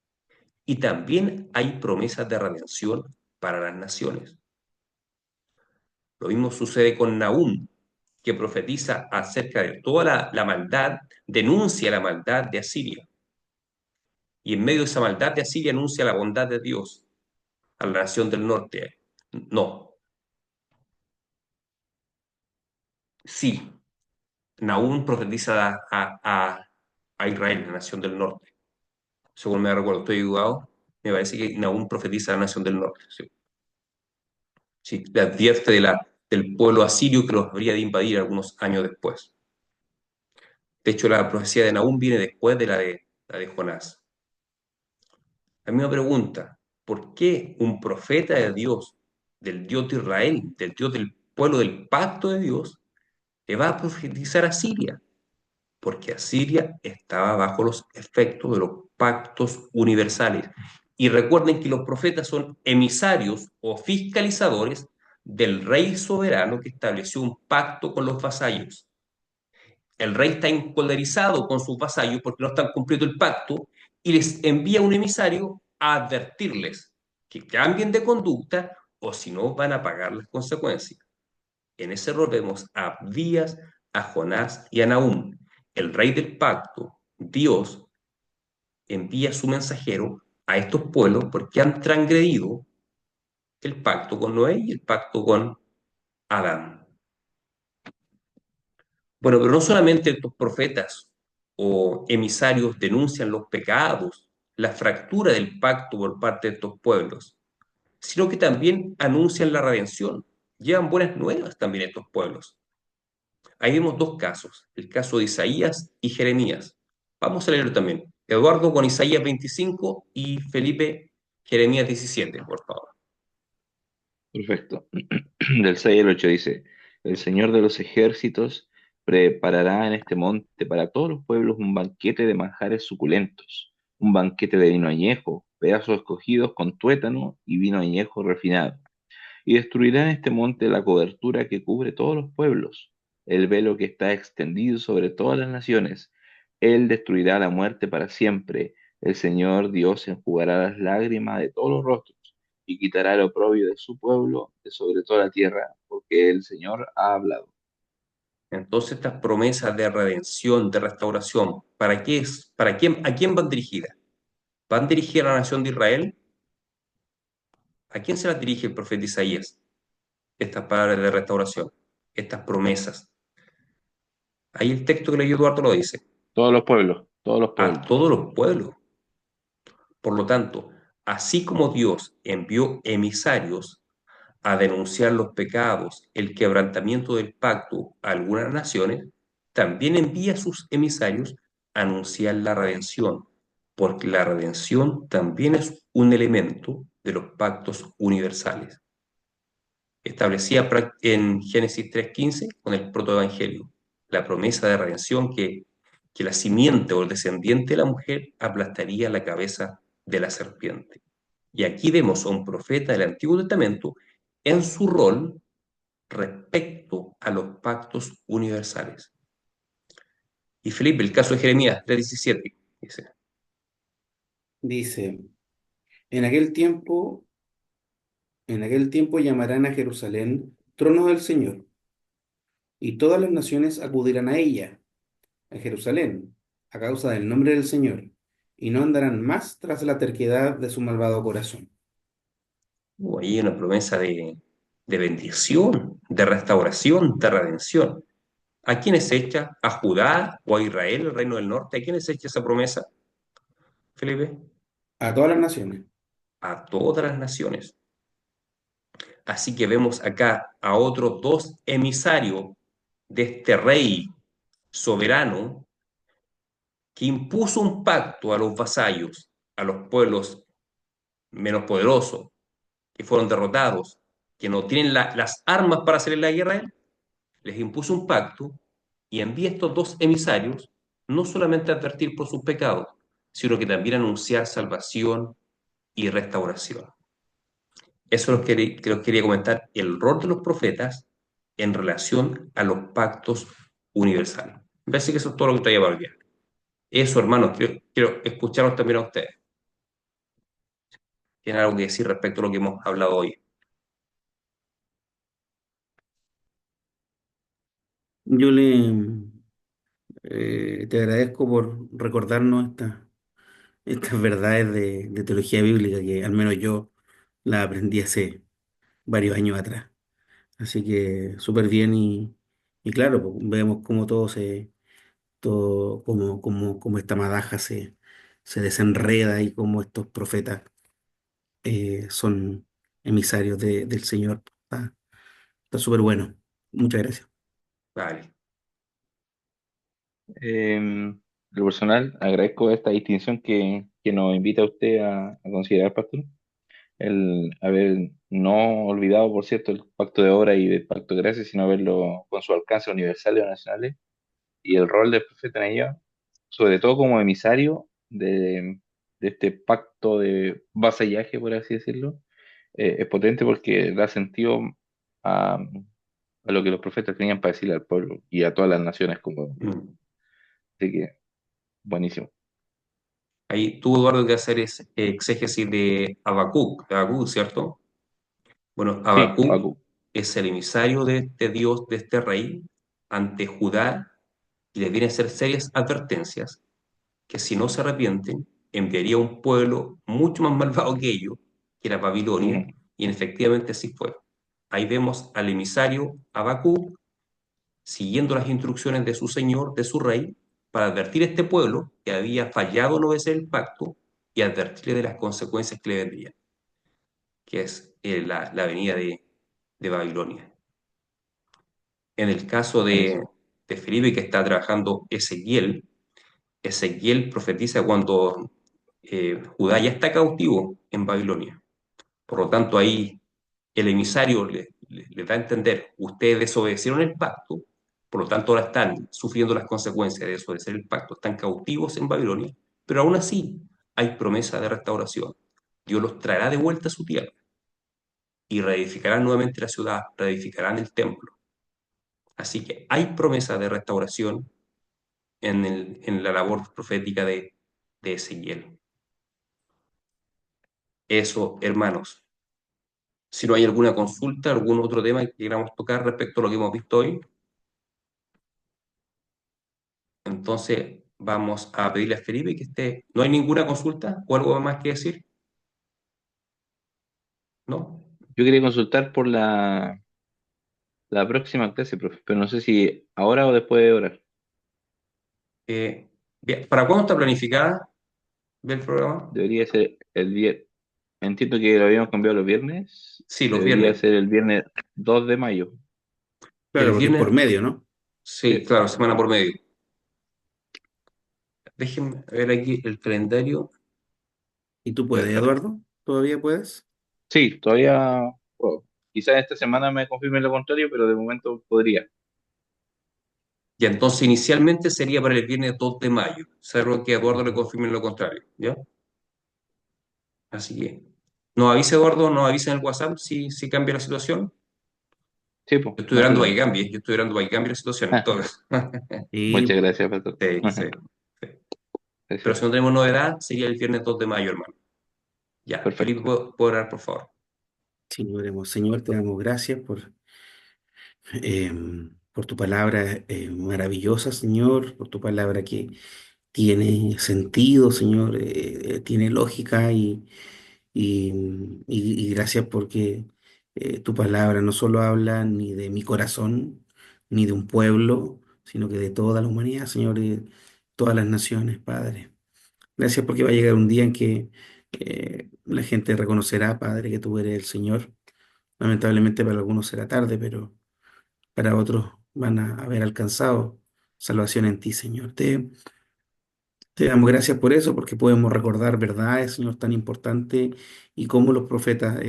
Y también hay promesas de redención para las naciones. Lo mismo sucede con Nahum, que profetiza acerca de toda la maldad, denuncia la maldad de Asiria. Y en medio de esa maldad de Asiria anuncia la bondad de Dios a la nación del norte. No, sí, Nahum profetiza a Israel, la nación del norte. Según me recuerdo, estoy equivocado. Me parece que Nahum profetiza a la nación del norte. Sí, sí, le advierte del pueblo asirio que los habría de invadir algunos años después. De hecho, la profecía de Nahum viene después de la de Jonás. La misma pregunta, ¿por qué un profeta de Dios, del Dios de Israel, del Dios del pueblo del pacto de Dios, le va a profetizar a Siria? Porque Asiria estaba bajo los efectos de los pactos universales. Y recuerden que los profetas son emisarios o fiscalizadores del rey soberano que estableció un pacto con los vasallos. El rey está encolerizado con sus vasallos porque no están cumpliendo el pacto y les envía un emisario a advertirles que cambien de conducta o si no van a pagar las consecuencias. En ese rol vemos a Abdías, a Jonás y a Nahum. El rey del pacto, Dios, envía su mensajero a estos pueblos porque han transgredido el pacto con Noé y el pacto con Adán. Bueno, pero no solamente estos profetas o emisarios denuncian los pecados, la fractura del pacto por parte de estos pueblos, sino que también anuncian la redención. Llevan buenas nuevas también estos pueblos. Ahí vemos dos casos, el caso de Isaías y Jeremías. Vamos a leerlo también. Eduardo con Isaías 25 y Felipe Jeremías 17, por favor. Perfecto. Del 6 al 8 dice, El Señor de los ejércitos preparará en este monte para todos los pueblos un banquete de manjares suculentos, un banquete de vino añejo, pedazos escogidos con tuétano y vino añejo refinado. Y destruirá en este monte la cobertura que cubre todos los pueblos, el velo que está extendido sobre todas las naciones. Él destruirá la muerte para siempre. El Señor Dios enjugará las lágrimas de todos los rostros y quitará el oprobio de su pueblo de sobre toda la tierra, porque el Señor ha hablado. Entonces, estas promesas de redención, de restauración, ¿para qué es? ¿Para quién? ¿A quién van dirigidas? ¿Van dirigidas a la nación de Israel? ¿A quién se las dirige el profeta Isaías? Estas palabras de restauración, estas promesas. Ahí el texto que leyó Eduardo lo dice, Todos los pueblos, todos los a pueblos. todos los pueblos. Por lo tanto, así como Dios envió emisarios a denunciar los pecados, el quebrantamiento del pacto a algunas naciones, también envía a sus emisarios a anunciar la redención, porque la redención también es un elemento de los pactos universales, establecida en Génesis 3:15 con el protoevangelio, la promesa de redención que la simiente o el descendiente de la mujer aplastaría la cabeza de la serpiente. Y aquí vemos a un profeta del Antiguo Testamento en su rol respecto a los pactos universales. Y Felipe, el caso de Jeremías 3:17, dice, Dice, en aquel tiempo, en aquel tiempo llamarán a Jerusalén trono del Señor, y todas las naciones acudirán a ella, a Jerusalén, a causa del nombre del Señor, y no andarán más tras la terquedad de su malvado corazón. ahí hay una promesa de bendición, de restauración, de redención. ¿A quién es hecha? ¿A Judá o a Israel, el reino del norte? ¿A quién es hecha esa promesa, Felipe? A todas las naciones. A todas las naciones. Así que vemos acá a otros dos emisarios de este rey soberano que impuso un pacto a los vasallos, a los pueblos menos poderosos, que fueron derrotados, que no tienen las armas para hacer la guerra a él, les impuso un pacto y envía estos dos emisarios no solamente a advertir por sus pecados, sino que también a anunciar salvación y restauración. Eso es lo que os quería comentar, el rol de los profetas en relación a los pactos universales. Me parece que eso es todo lo que traía para el día. Eso, hermanos, quiero escucharos también a ustedes. ¿Tienen algo que decir respecto a lo que hemos hablado hoy? Yo te agradezco por recordarnos estas verdades de teología bíblica que al menos yo las aprendí hace varios años atrás. Así que súper bien y claro, pues, vemos cómo cómo esta madaja se desenreda y cómo estos profetas son emisarios del Señor. Está súper bueno. Muchas gracias. Vale, Lo personal, agradezco esta distinción que nos invita usted a considerar, pastor. El haber no olvidado, por cierto, el pacto de obra y el pacto de gracia, sino verlo con su alcance universal y nacionales y el rol del profeta en ello, sobre todo como emisario de este pacto de vasallaje, por así decirlo, es potente porque da sentido a, a lo que los profetas tenían para decirle al pueblo y a todas las naciones como. mm. Así que, buenísimo. Ahí tú, Eduardo, que hacer exégesis de Habacuc, ¿cierto? Bueno, Sí, Habacuc Habacuc. es el emisario de este Dios, de este rey, ante Judá, y le viene a hacer serias advertencias que si no se arrepienten, enviaría un pueblo mucho más malvado que ellos, que era Babilonia, Ujú. y efectivamente así fue. Ahí vemos al emisario Habacuc siguiendo las instrucciones de su señor, de su rey, para advertir a este pueblo que había fallado en obedecer el pacto y advertirle de las consecuencias que le vendrían, que es la venida de Babilonia. En el caso Buenísimo. de Felipe, que está trabajando Ezequiel profetiza cuando Judá ya está cautivo en Babilonia. Por lo tanto, ahí el emisario le da a entender, ustedes desobedecieron el pacto, por lo tanto ahora están sufriendo las consecuencias de desobedecer el pacto, están cautivos en Babilonia, pero aún así hay promesa de restauración. Dios los traerá de vuelta a su tierra y reedificarán nuevamente la ciudad, reedificarán el templo. Así que hay promesa de restauración en la labor profética de Ezequiel. Eso, hermanos. Si no hay alguna consulta, algún otro tema que queramos tocar respecto a lo que hemos visto hoy, entonces vamos a pedirle a Felipe que esté. ¿No hay ninguna consulta o algo más que decir? ¿No? Yo quería consultar por la próxima clase, profe, pero no sé si ahora o después de orar. Bien, ¿para cuándo está planificada el programa? Debería ser el viernes. Entiendo que lo habíamos cambiado los viernes. Sí, los Debería viernes. ser el viernes 2 de mayo. El Claro, porque es por viernes, medio, ¿no? sí, Sí. claro, semana por medio. Déjenme ver aquí el calendario. ¿Y tú Ya, puedes, Eduardo? ¿Todavía puedes? Sí, todavía. Bueno, quizás esta semana me confirmen lo contrario, pero de momento podría. ya, entonces inicialmente sería para el viernes 2 de mayo, salvo que Eduardo le confirme lo contrario, ¿ya? Así que nos avisa Eduardo, nos avisa en el WhatsApp si cambia la situación. Sí, pues, Yo estoy no hay orando para que problema. cambie, yo estoy orando para que cambie la situación. Entonces, Y Muchas gracias, pastor. sí, sí, sí. Pero si Gracias. no tenemos novedad, sería el viernes 2 de mayo, hermano. Ya, Felipe, Perfecto. ¿puedo orar, por favor? sí, oremos. Señor, te damos gracias por tu palabra maravillosa, Señor, por tu palabra que tiene sentido, Señor, tiene lógica y, y gracias porque tu palabra no solo habla ni de mi corazón, ni de un pueblo, sino que de toda la humanidad, Señor, y todas las naciones, Padre. Gracias porque va a llegar un día en que la gente reconocerá, Padre, que tú eres el Señor. Lamentablemente para algunos será tarde, pero para otros van a haber alcanzado salvación en ti, Señor. Te damos gracias por eso, porque podemos recordar verdades, Señor, tan importantes y cómo los profetas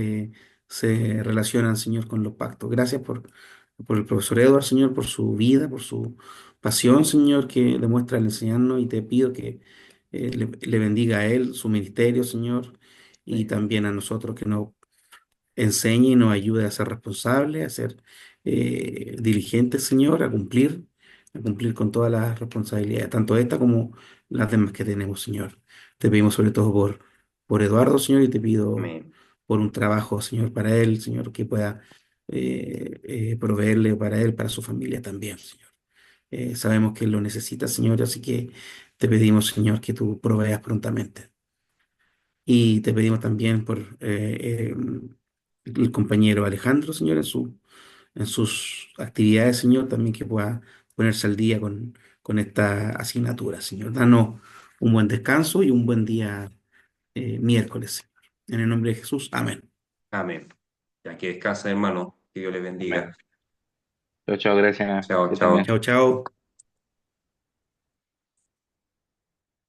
se relacionan, Señor, con los pactos. Gracias por el profesor Edward, Señor, por su vida, por su pasión, Señor, que demuestra al enseñarnos y te pido que le bendiga a él, su ministerio, Señor, y Sí. también a nosotros que nos enseñe y nos ayude a ser responsables, a ser diligentes, Señor, a cumplir con todas las responsabilidades, tanto esta como las demás que tenemos, Señor. Te pedimos sobre todo por Eduardo, Señor, y te pido Amén. por un trabajo, Señor, para él, Señor, que pueda proveerle para él, para su familia también, Señor. Sabemos que él lo necesita, Señor, así que te pedimos, Señor, que tú proveas prontamente. Y te pedimos también por el compañero Alejandro, Señor, en sus actividades, Señor, también que pueda ponerse al día con esta asignatura, Señor. Danos un buen descanso y un buen día miércoles, Señor. En el nombre de Jesús, amén. Amén. Ya que descansa, hermano. Que Dios le Amén. bendiga. Chao, chao, gracias. Chao, Que estén chao. bien. Chao, chao.